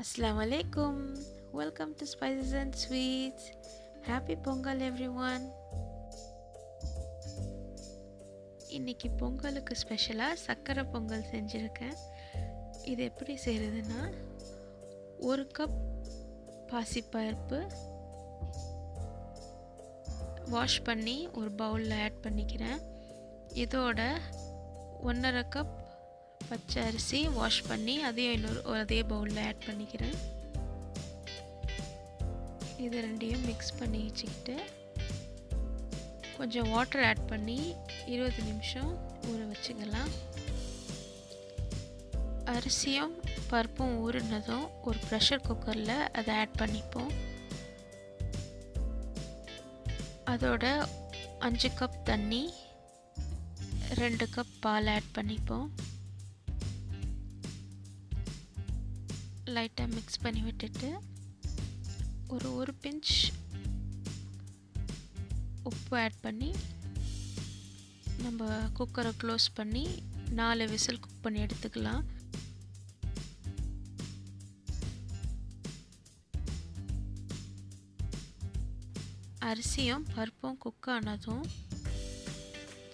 Assalamu alaikum. Welcome to Spices and Sweets. Happy Pongal everyone. இன்னைக்கு பொங்கலுக்கு ஸ்பெஷலாக சக்கரை பொங்கல் செஞ்சுருக்கேன். இது எப்படி செய்கிறதுனா, 1 கப் பாசிப்பருப்பு வாஷ் பண்ணி ஒரு பவுலில் ஆட் பண்ணிக்கிறேன். இதோட 1.5 கப் பச்சை அரிசி வாஷ் பண்ணி அதையும் அதே பவுலில் ஆட் பண்ணிக்கிறேன். இது ரெண்டையும் மிக்ஸ் பண்ணி வச்சுக்கிட்டு கொஞ்சம் வாட்டர் ஆட் பண்ணி 20 நிமிஷம் ஊற வச்சுக்கலாம். அரிசியும் பருப்பும் ஊறினதும் ஒரு ப்ரெஷர் குக்கரில் அதை ஆட் பண்ணிப்போம். அதோட 5 கப் தண்ணி, 2 கப் பால் ஆட் பண்ணிப்போம். லைட்டாக மிக்ஸ் பண்ணி விட்டுட்டு ஒரு பிஞ்ச் உப்பு ஆட் பண்ணி நம்ம குக்கரை க்ளோஸ் பண்ணி 4 விசில் குக் பண்ணி எடுத்துக்கலாம். அரிசியும் பருப்பும் குக் ஆனதும்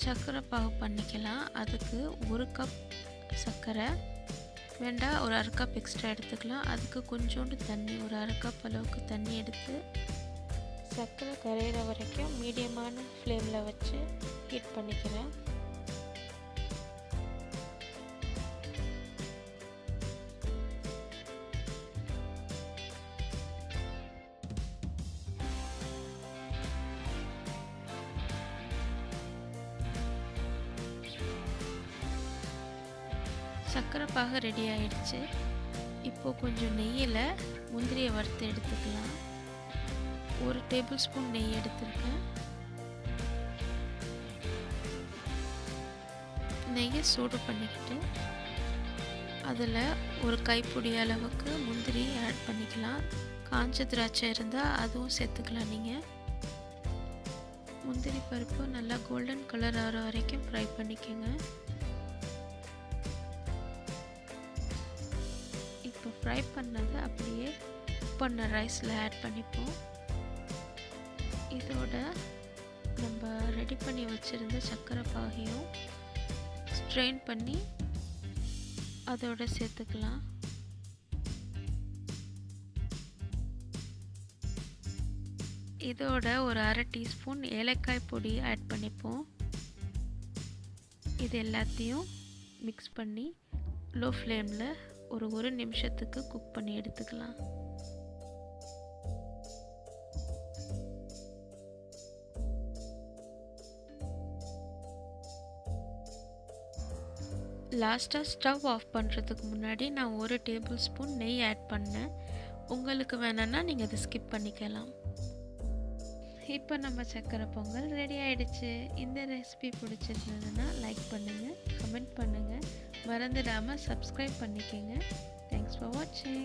சர்க்கரை பாகு பண்ணிக்கலாம். அதுக்கு 1 கப் சர்க்கரை வேண்டாம், ஒரு 1/2 கப் எக்ஸ்ட்ரா எடுத்துக்கலாம். அதுக்கு கொஞ்சோண்டு தண்ணி, ஒரு 1/2 கப் அளவுக்கு தண்ணி எடுத்து சர்க்கரை கரையிற வரைக்கும் மீடியமான ஃப்ளேமில் வச்சு ஹீட் பண்ணிக்கிறேன். சர்க்கரை பாகு ரெடி ஆயிடுச்சு. இப்போது கொஞ்சம் நெய்யில் முந்திரியை வறுத்து எடுத்துக்கலாம். 1 டேபிள் ஸ்பூன் நெய் எடுத்துருக்கேன். நெய்யை சூடு பண்ணிக்கிட்டு அதில் ஒரு கைப்பிடி அளவுக்கு முந்திரி ஆட் பண்ணிக்கலாம். காஞ்ச திராட்சை இருந்தால் அதுவும் சேர்த்துக்கலாம். நீங்கள் முந்திரி பருப்பு நல்லா கோல்டன் கலர் ஆகிற வரைக்கும் ஃப்ரை பண்ணிக்கோங்க. இப்போ ஃப்ரை பண்ணதை அப்படியே குக் பண்ண ரைஸில் ஆட் பண்ணிப்போம். இதோட நம்ம ரெடி பண்ணி வச்சுருந்த சர்க்கரை பாகையும் ஸ்ட்ரெயின் பண்ணி அதோட சேர்த்துக்கலாம். இதோட ஒரு 1/2 டீஸ்பூன் ஏலக்காய் பொடி ஆட் பண்ணிப்போம். இது எல்லாத்தையும் மிக்ஸ் பண்ணி லோ ஃப்ளேமில் ஒரு நிமிஷத்துக்கு குக் பண்ணி எடுத்துக்கலாம். லாஸ்ட்டாக ஸ்டவ் ஆஃப் பண்ணுறதுக்கு முன்னாடி நான் 1 டேபிள் ஸ்பூன் நெய் ஆட் பண்ணேன். உங்களுக்கு வேணும்னா நீங்கள் அதை ஸ்கிப் பண்ணிக்கலாம். இப்போ நம்ம சக்கரை பொங்கல் ரெடி ஆகிடுச்சு. இந்த ரெசிபி பிடிச்சிருந்ததுன்னா லைக் பண்ணுங்கள், கமெண்ட் பண்ணுங்கள், மறந்துடாமல் சப்ஸ்கிரைப் பண்ணிக்கோங்க. தேங்க்ஸ் ஃபார் வாட்சிங்.